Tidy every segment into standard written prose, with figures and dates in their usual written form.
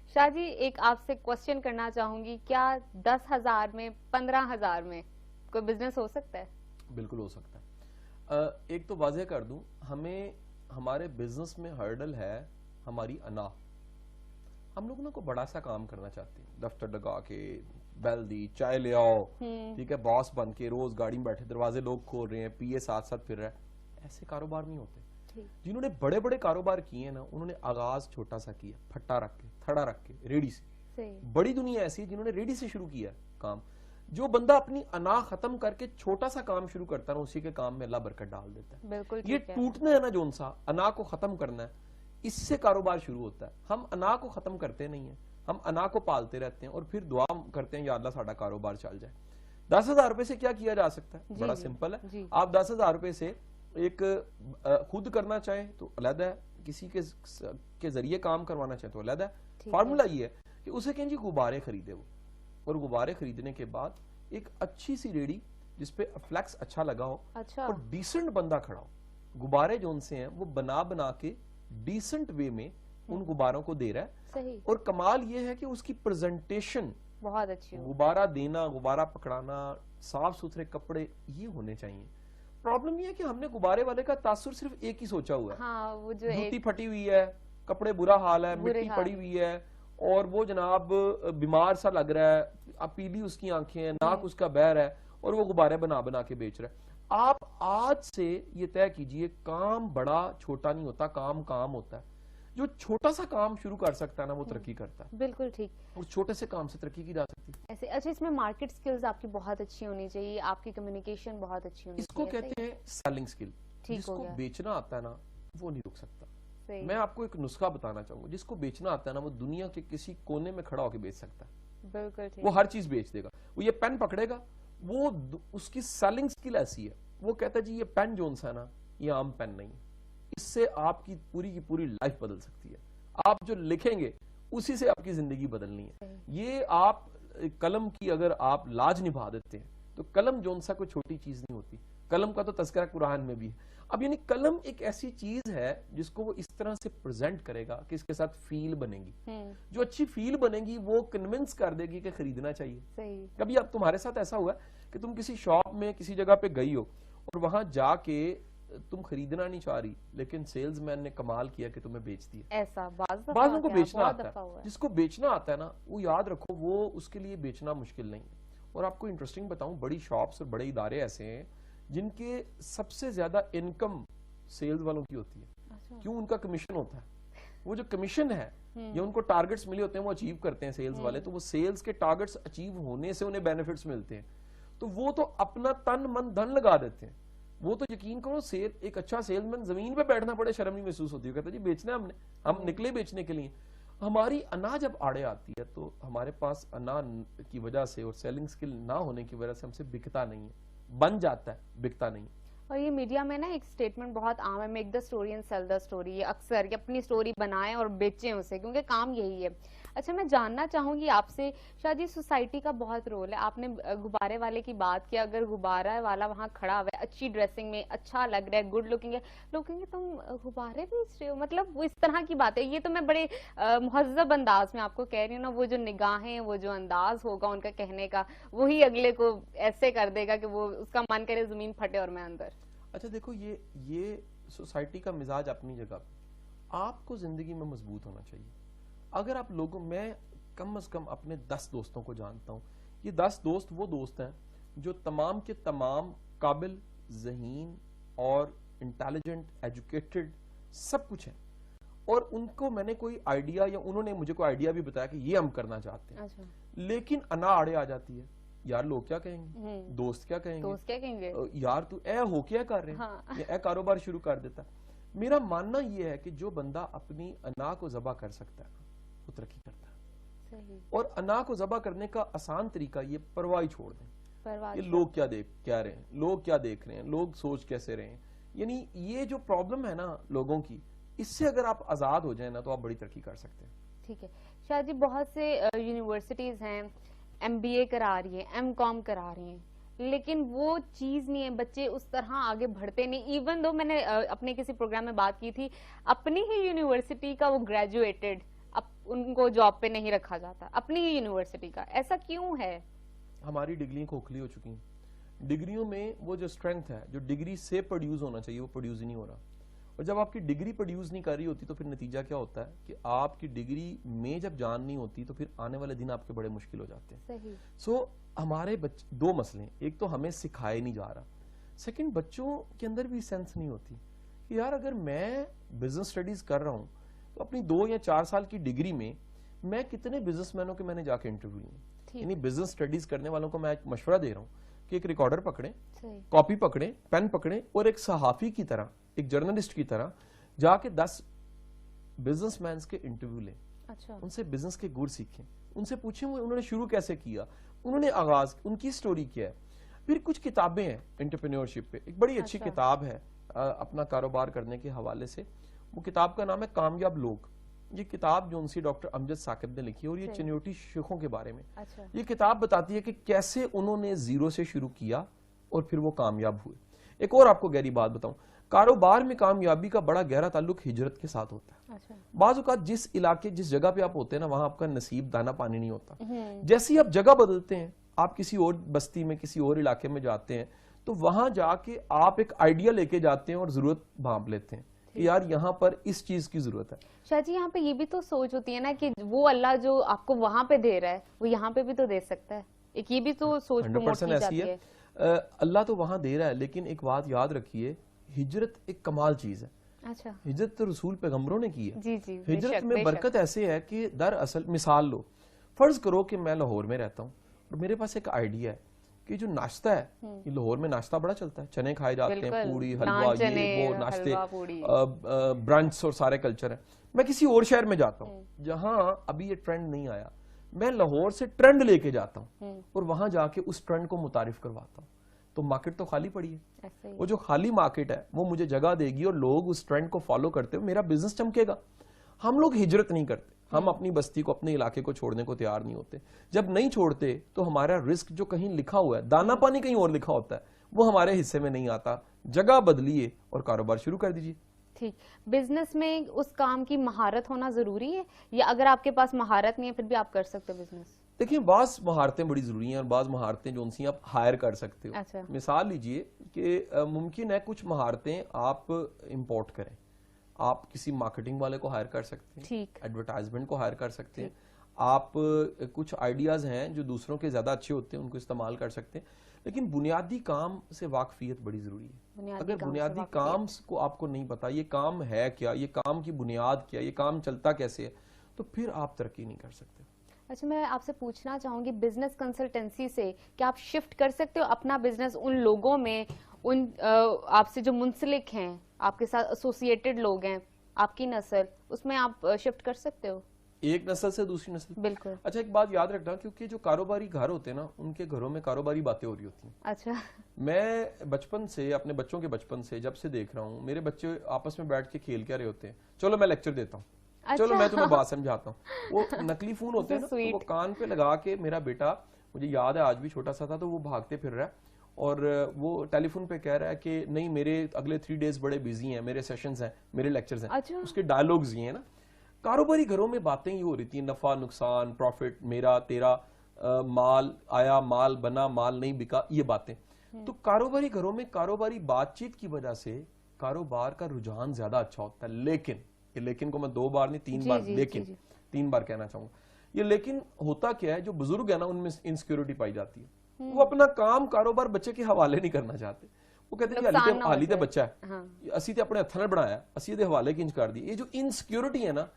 शाह जी, एक आपसे क्वेश्चन करना चाहूंगी, क्या 10,000 में 15,000 में कोई बिजनेस हो सकता है? बिल्कुल हो सकता है। एक तो वाजह कर दूं, हमें हमारे बिजनेस में हर्डल है हमारी अना। हम लोग ना को बड़ा सा काम करना चाहते हैं, दफ्तर लगा के बैल दी चाय ले आओ, ठीक है, बॉस बन के रोज गाड़ी में बैठे, दरवाजे लोग खोल रहे हैं, पीए साथ साथ फिर रहा है। ऐसे कारोबार नहीं होते। जिन्होंने बड़े बड़े कारोबार किए ना, उन्होंने आगाज छोटा सा किया, फट्टा रख के, थड़ा रख के, रेडी से। बड़ी दुनिया ऐसी है जिन्होंने रेडी से शुरू किया काम। जो बंदा अपनी अना खत्म करके छोटा सा काम शुरू करता है ना, उसी के काम में अल्लाह बरकत डाल देता है। बिल्कुल ये टूटना है ना, जोन सा अना को खत्म करना है, इससे कारोबार शुरू होता है। हम अना को खत्म करते नहीं है, हम अना को पालते रहते हैं और फिर दुआ करते हैं या अल्लाह साडा कारोबार चल जाए। 10,000 रुपए से क्या किया जा सकता है? बड़ा सिंपल है। आप 10,000 रुपए से एक खुद करना चाहें तो अलग है, किसी के जरिए काम करवाना चाहें तो अलग है। फार्मूला ये है कि उसे कहें जी गुब्बारे खरीदे वो, और गुब्बारे खरीदने के बाद एक अच्छी सी रेडी जिसपे फ्लैक्स अच्छा लगा हो, और डिसेंट बंदा खड़ा हो, गुब्बारे जो उनसे हैं वो बना के डिसेंट वे में उन गुब्बारों को दे रहा है। सही। और कमाल ये है कि उसकी प्रेजेंटेशन बहुत अच्छी हो। गुब्बारा देना, गुब्बारा पकड़ाना, साफ सुथरे कपड़े ये होने चाहिए। प्रॉब्लम ये है कि हमने गुब्बारे वाले का तासुर सिर्फ एक ही सोचा हुआ है। हाँ, वो जो जूती फटी हुई है, कपड़े बुरा हाल है, मिट्टी पड़ी हुई है, और वो जनाब बीमार सा लग रहा है, अब पीली उसकी आंखें हैं, नाक उसका बहर है, और वो गुब्बारे बना के बेच रहा है। आप आज से ये तय कीजिए, काम बड़ा छोटा नहीं होता, काम काम होता है। जो छोटा सा काम शुरू कर सकता है ना, वो तरक्की करता है। बिल्कुल ठीक। और छोटे से काम से तरक्की की जा सकती है ऐसे। अच्छा, इसमें मार्केट स्किल्स आपकी बहुत अच्छी होनी चाहिए, आपकी कम्युनिकेशन बहुत अच्छी होनी इसको चाहिए। कहते हैं सेलिंग स्किल। जिसको बेचना आता है ना, वो नहीं रुक सकता। मैं आपको एक नुस्खा बताना चाहूंगा, जिसको बेचना आता है ना, वो दुनिया के किसी कोने में खड़ा होकर बेच सकता है। बिल्कुल। वो हर चीज बेच देगा। वो ये पेन पकड़ेगा, वो उसकी सेलिंग स्किल ऐसी है, वो कहता है जी ये पेन जोन सा है ना, ये आम पेन नहीं है, इससे आपकी पूरी की पूरी लाइफ बदल सकती है। आप जो लिखेंगे उसी से आपकी जिंदगी बदलनी है। ये आप कलम की अगर आप लाज निभा देते हैं तो कलम जोन सा कोई छोटी चीज नहीं होती। कलम का तो तस्करा कुरान में भी है। अब यानी कलम एक ऐसी चीज है जिसको वो इस तरह से प्रेजेंट करेगा कि इसके साथ फील बनेगी। जो अच्छी फील बनेगी वो कन्विंस कर देगी कि खरीदना चाहिए। सही। कभी अब तुम्हारे साथ ऐसा हुआ कि तुम किसी शॉप में किसी जगह पे गई हो और वहां जाके तुम खरीदना नहीं चाह रही, लेकिन सेल्समैन ने कमाल किया कि तुम्हें बेच दिया? ऐसा बाद में को बेचना आता है। जिसको बेचना आता है ना, वो याद रखो, वो उसके लिए बेचना मुश्किल नहीं है। और आपको इंटरेस्टिंग बताऊं, बड़ी शॉप्स और बड़े इदारे ऐसे हैं जिनके सबसे ज्यादा इनकम सेल्स वालों की होती है। अच्छा। क्यों? उनका कमीशन होता है। वो जो कमीशन है या उनको टारगेट्स मिले होते हैं, वो अचीव करते हैं सेल्स वाले, तो वो सेल्स के टारगेट्स अचीव होने से उन्हें बेनिफिट्स मिलते हैं, तो वो तो अपना तन मन धन लगा देते हैं। वो तो यकीन करो, एक अच्छा सेल्समैन जमीन पे बैठना पड़े शर्म नहीं महसूस होती है, कहता जी बेचना हमने, हम निकले बेचने के लिए। हमारी अना जब आड़े आती है तो हमारे पास अना की वजह से और सेलिंग स्किल ना होने की वजह से हमसे बिकता नहीं है, बन जाता है, बिकता नहीं। और ये मीडिया में ना एक स्टेटमेंट बहुत आम है, make the story and sell the story. ये अक्सर ये अपनी स्टोरी बनाएं और बेचें उसे, क्योंकि काम यही है। अच्छा, मैं जानना चाहूंगी आपसे, शायद ये सोसाइटी का बहुत रोल है। आपने गुब्बारे वाले की बात की, अगर गुब्बारा वाला वहाँ खड़ा हुआ है, अच्छी ड्रेसिंग में, अच्छा लग रहा है, गुड लुकिंग है, लोग कहेंगे तुम गुब्बारे बेच रहे हो, मतलब वो इस तरह की बात है। ये तो मैं बड़े मुहज्जब अंदाज में आपको कह रही हूँ ना, वो जो निगाहें, वो जो अंदाज होगा उनका कहने का, वही अगले को ऐसे कर देगा कि वो उसका मन करे जमीन फटे और मैं अंदर। अच्छा देखो, ये सोसाइटी का मिजाज अपनी जगह पे, आपको जिंदगी में मजबूत होना चाहिए। अगर आप लोगों, मैं कम से कम अपने 10 दोस्तों को जानता हूं, ये 10 दोस्त वो दोस्त हैं जो तमाम के तमाम काबिल, ज़हीन और इंटेलिजेंट, एजुकेटेड, सब कुछ है। और उनको मैंने कोई आइडिया या उन्होंने मुझे कोई आइडिया भी बताया कि ये हम करना चाहते हैं। अच्छा। लेकिन अना आड़े आ जाती है, यार लोग क्या कहेंगे, दोस्त क्या कहेंगे, यार तू ए हो क्या कर रहे हैं। हाँ। या ए कारोबार शुरू कर देता। मेरा मानना यह है कि जो बंदा अपनी अना को ज़बा कर सकता है वो तरक्की करता है। सही। और अना को ज़बा करने का आसान तरीका ये परवाही छोड़ दें। ये लोग क्या रहे हैं, लोग क्या देख रहे हैं, लोग सोच कैसे रहे हैं, यानी ये जो प्रॉब्लम है ना लोगों की, इससे अगर आप आजाद हो जाए ना तो आप बड़ी तरक्की कर सकते हैं। ठीक है शायद जी, बहुत से यूनिवर्सिटीज हैं MBA करा रही है, MCOM करा रही हैं, लेकिन वो चीज नहीं है, बच्चे उस तरह आगे बढ़ते नहीं। इवन दो मैंने अपने किसी प्रोग्राम में बात की थी, अपनी ही यूनिवर्सिटी का वो ग्रेजुएटेड, अब उनको जॉब पे नहीं रखा जाता अपनी ही यूनिवर्सिटी का, ऐसा क्यों है? हमारी डिग्रियां खोखली हो चुकी हैं। डिग्रियों में वो जो स्ट्रेंथ है, जो डिग्री से प्रोड्यूस होना चाहिए, वो प्रोड्यूस ही नहीं हो रहा। और जब आपकी डिग्री प्रोड्यूस नहीं कर रही होती तो फिर नतीजा क्या होता है कि आपकी डिग्री में जब जान नहीं होती तो फिर आने वाले दिन आपके बड़े मुश्किल हो जाते हैं। सही। सो हमारे बच्चे, दो मसले हैं, एक तो हमें सिखाया नहीं जा रहा, सेकंड बच्चों के अंदर भी सेंस नहीं होती कि यार अगर मैं बिजनेस स्टडीज कर रहा हूं तो अपनी 2 या 4 साल की डिग्री में मैं कितने बिजनेसमैनों के मैंने जाके इंटरव्यू लिए। यानी बिजनेस स्टडीज करने वालों को मैं एक मशवरा दे रहा हूँ कि एक रिकॉर्डर पकड़े, कॉपी पकड़े, पेन पकड़े और एक सहाफी की तरह, एक जर्नलिस्ट की तरह जाके 10 बिजनेसमैन के इंटरव्यू लें। अच्छा। उनसे बिजनेस के गुर सीखें, उनसे पूछें वो उन्होंने शुरू कैसे किया, उन्होंने आगाज, उनकी स्टोरी क्या है। फिर कुछ किताबें हैं एंटरप्रेन्योरशिप पे, एक बड़ी अच्छी किताब है अपना कारोबार करने के हवाले से। वो किताब का नाम है कामयाब लोग। ये किताब जो उनसी डॉक्टर अमजद साकिब ने लिखी है और ये चिन्योटी शेखों के बारे में। अच्छा। ये किताब बताती है कि कैसे उन्होंने जीरो से शुरू किया और फिर वो कामयाब हुए। एक और आपको गहरी बात बताऊं, कारोबार में कामयाबी का बड़ा गहरा ताल्लुक हिजरत के साथ होता है। अच्छा। बाज़ औक़ात जिस इलाके, जिस जगह पे आप होते हैं ना, वहां आपका नसीब दाना पानी नहीं होता। जैसे ही आप जगह बदलते हैं, आप किसी और बस्ती में, किसी और इलाके में जाते हैं, तो वहां जाके आप एक आइडिया लेके जाते हैं और जरूरत भांप लेते हैं कि यार यहाँ पर इस चीज की जरूरत है। शाह जी, यहाँ पे ये भी तो सोच होती है ना कि वो अल्लाह जो आपको वहां पे दे रहा है वो यहाँ पे भी तो दे सकता है। एक ये भी तो सोच प्रमोट की जाती है। अल्लाह तो वहां दे रहा है, लेकिन एक बात याद रखिए, हिजरत एक कमाल चीज है। अच्छा। हिजरत तो रसूल पैगंबरों ने की है। जी जी, हिजरत में बरकत ऐसे है कि दरअसल मिसाल लो, फर्ज करो कि मैं लाहौर में रहता हूँ और मेरे पास एक आइडिया है कि जो नाश्ता है, कि लाहौर में नाश्ता बड़ा चलता है, चने खाए जाते हैं, पूड़ी, हलवा, ये वो नाश्ते, ब्रंच और सारे कल्चर है। मैं किसी और शहर में जाता हूँ जहां अभी ये ट्रेंड नहीं आया, मैं लाहौर से ट्रेंड लेके जाता हूँ और वहां जाके उस ट्रेंड को मुतारिफ करवाता हूँ, तो मार्केट तो खाली पड़ी है। वो जो खाली मार्केट है वो मुझे जगह देगी और लोग उस ट्रेंड को फॉलो करते हुए मेरा बिजनेस चमकेगा। हम लोग हिजरत नहीं करते, हम अपनी बस्ती को, अपने इलाके को छोड़ने को तैयार नहीं होते। जब नहीं छोड़ते तो हमारा रिस्क जो कहीं लिखा हुआ है, दाना पानी कहीं और लिखा होता है, वो हमारे हिस्से में नहीं आता। जगह बदलिए और कारोबार शुरू कर दीजिए। ठीक। बिजनेस में उस काम की महारत होना जरूरी है, या अगर आपके पास महारत नहीं है फिर भी आप कर सकते हो बिजनेस? देखिए, बाज महारतें बड़ी जरूरी हैं और बाज महारतें जो उनसी आप हायर कर सकते हो। अच्छा। मिसाल लीजिए कि मुमकिन है कुछ महारतें आप इंपोर्ट करें, आप किसी मार्केटिंग वाले को हायर कर सकते हैं, एडवर्टाइजमेंट को हायर कर सकते हैं, आप कुछ आइडियाज हैं जो दूसरों के ज्यादा अच्छे होते हैं उनको इस्तेमाल कर सकते हैं। लेकिन बुनियादी काम से वाकफियत बड़ी जरूरी है। अगर बुनियादी काम को आपको नहीं पता, ये काम है क्या, ये काम की बुनियाद क्या, ये काम चलता कैसे है, तो फिर आप तरक्की नहीं कर सकते। अच्छा, मैं आपसे पूछना चाहूंगी, बिजनेस कंसल्टेंसी से क्या आप शिफ्ट कर सकते हो अपना बिजनेस उन लोगों में, उन आपसे जो मुंसलिक हैं, आपके साथ एसोसिएटेड लोग हैं, आपकी नस्ल, उसमें आप शिफ्ट कर सकते हो एक नस्ल से दूसरी नस्ल? बिल्कुल। अच्छा, एक बात याद रखना, क्योंकि जो कारोबारी घर होते हैं ना, उनके घरों में कारोबारी बातें हो रही होती हैं। अच्छा। मैं बचपन से, अपने बच्चों के बचपन से जब से देख रहा हूँ, मेरे बच्चे आपस में बैठ के खेल क्या रहे होते हैं, चलो मैं लेक्चर देता हूँ, अच्छा। चलो मैं तुम्हें बात समझाता हूँ। वो नकली फोन होते हैं ना, तो वो कान पे लगा के, मेरा बेटा, मुझे याद है आज भी छोटा सा था, तो वो भागते फिर रहा है और वो टेलीफोन पे कह रहा है कि नहीं मेरे अगले 3 डेज बड़े बिजी हैं, मेरे सेशंस हैं, मेरे लेक्चर्स हैं। अच्छा। उसके डायलॉग्स ये हैं ना। कारोबारी घरों में बातें ही हो रही थी, नफा नुकसान, प्रॉफिट, मेरा तेरा, माल आया, माल बना, माल नहीं बिका, ये बातें। तो कारोबारी घरों में कारोबारी बातचीत की वजह से कारोबार का रुझान ज्यादा अच्छा होता है। लेकिन ये लेकिन को मैं 2 बार नहीं 3 बार, लेकिन 3 बार कहना चाहूंगा। ये लेकिन होता क्या है, जो बुजुर्ग है ना, उनमें इनसिक्योरिटी पाई जाती है। वो अपना काम कारोबार बच्चे के हवाले नहीं करना चाहते। वो कहते हैं हाली ते बच्चा है, असी ते अपने हत्थां नाल बनाया, असी दे हवाले किंज कर दी। ये जो इनसिक्योरिटी है ना,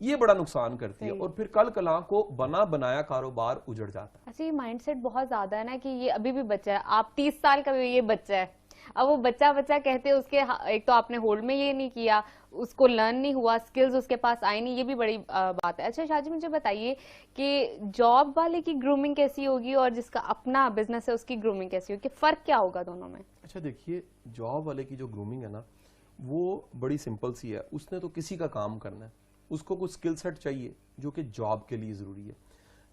ये बड़ा नुकसान करती है और फिर कल कला को बना बनाया कारोबार उजड़ जाता है। अच्छा, ये माइंडसेट बहुत ज्यादा है ना कि ये अभी भी बच्चा है, आप 30 साल का भी ये बच्चा है, अब वो बच्चा बच्चा कहते हैं, उसके एक तो आपने होल्ड में ये नहीं किया, उसको लर्न नहीं हुआ, स्किल्स उसके पास आई नहीं, ये भी बड़ी बात है। अच्छा शाह जी, मुझे बताइए कि जॉब वाले की ग्रूमिंग कैसी होगी और जिसका अपना बिजनेस है उसकी ग्रूमिंग कैसी होगी, फर्क क्या होगा दोनों में? अच्छा देखिए, जॉब वाले की जो ग्रूमिंग है ना, वो बड़ी सिंपल सी है। उसने तो किसी का काम करना है, उसको कुछ स्किल सेट चाहिए जो कि जॉब के लिए जरूरी है।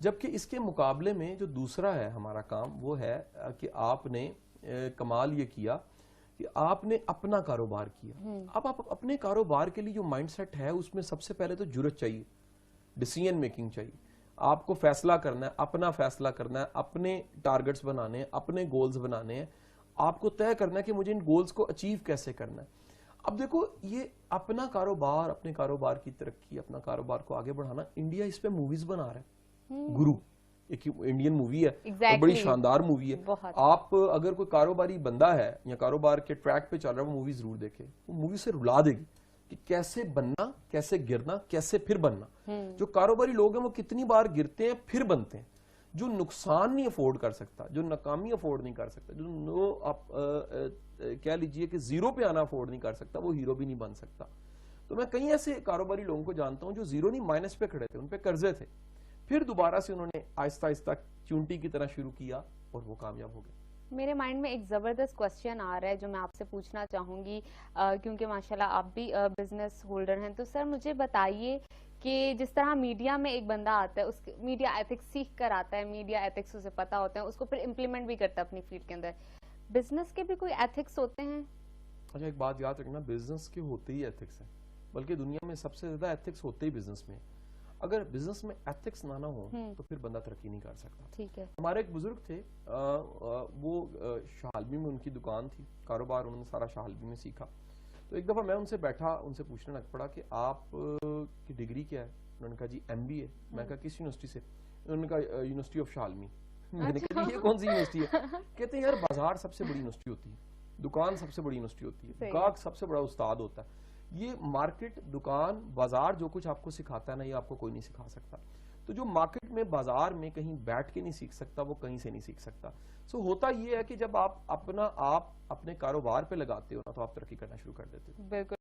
जबकि इसके मुकाबले में जो दूसरा है हमारा काम, वो है कि आपने कमाल ये किया कि आपने अपना कारोबार किया। अब आप अपने कारोबार के लिए जो माइंडसेट है, उसमें सबसे पहले तो जुर्रत चाहिए डिसीजन मेकिंग चाहिए, आपको फैसला करना है, अपना फैसला करना है, अपने टारगेट्स बनाने हैं, अपने गोल्स बनाने हैं, आपको तय करना है कि मुझे इन गोल्स को अचीव कैसे करना है। अब देखो, ये अपना कारोबार, अपने कारोबार की तरक्की, अपना कारोबार को आगे बढ़ाना, इंडिया इस पे मूवीज बना रहा है। गुरु एक इंडियन मूवी है, और बड़ी शानदार मूवी है। आप अगर कोई कारोबारी बंदा है या कारोबार के ट्रैक पे चल रहा है, वो मूवी जरूर देखे, वो मूवी से रुला देगी कि कैसे बनना, कैसे गिरना, कैसे फिर बनना। जो कारोबारी लोग हैं वो कितनी बार गिरते हैं फिर बनते हैं। जो नुकसान नहीं अफोर्ड कर सकता, जो नाकामी अफोर्ड नहीं कर सकता, जो आप कह लीजिए कि जीरो पे आना अफोर्ड नहीं कर सकता, वो हीरो भी नहीं बन सकता। तो मैं कई ऐसे कारोबारी लोगों को जानता हूं जो जीरो नहीं माइनस पे खड़े थे, उन पे कर्जे थे, फिर दोबारा से उन्होंने आहिस्ता आहिस्ता चूंटी की तरह शुरू किया और वो कामयाब हो गए। मेरे माइंड में एक जबरदस्त क्वेश्चन आ रहा है जो मैं आपसे पूछना चाहूंगी, क्योंकि माशाल्लाह आप भी बिजनेस होल्डर हैं। तो सर मुझे बताइए कि जिस तरह मीडिया में एक बंदा आता है, उसके मीडिया एथिक्स सीख कर आता है, मीडिया एथिक्स उसे पता होते हैं, उसको फिर इम्प्लीमेंट भी करता है अपनी फील्ड के अंदर, बिजनेस के भी कोई एथिक्स होते हैं? अच्छा, एक बात याद रखना, बिजनेस के होते ही एथिक्स है, बल्कि दुनिया में सबसे ज्यादा एथिक्स होते ही बिजनेस में। अगर बिजनेस में एथिक्स ना हो तो फिर बंदा तरक्की नहीं कर सकता। ठीक है। हमारे एक बुजुर्ग थे, वो शाहलवी में उनकी दुकान थी, कारोबार उन्होंने सारा शाहलवी में सीखा। तो एक दफा मैं उनसे बैठा, उनसे पूछने लग पड़ा कि आप की डिग्री क्या है? उन्होंने कहा जी MBA। मैं कहा किस यूनिवर्सिटी से? उन्होंने कहा यूनिवर्सिटी ऑफ शालमी। मैंने कहा ये कौन सी यूनिवर्सिटी है? कहते हैं यार बाजार सबसे बड़ी यूनिवर्सिटी होती है, दुकान सबसे बड़ी यूनिवर्सिटी होती है, गाहक सबसे बड़ा उस्ताद होता है। ये मार्केट, दुकान, बाजार जो कुछ आपको सिखाता है ना, ये आपको कोई नहीं सिखा सकता। तो जो मार्केट में, बाजार में कहीं बैठ के नहीं सीख सकता, वो कहीं से नहीं सीख सकता। सो होता ये है कि जब आप अपने कारोबार पे लगाते हो ना, तो आप तरक्की करना शुरू कर देते हो। बिल्कुल।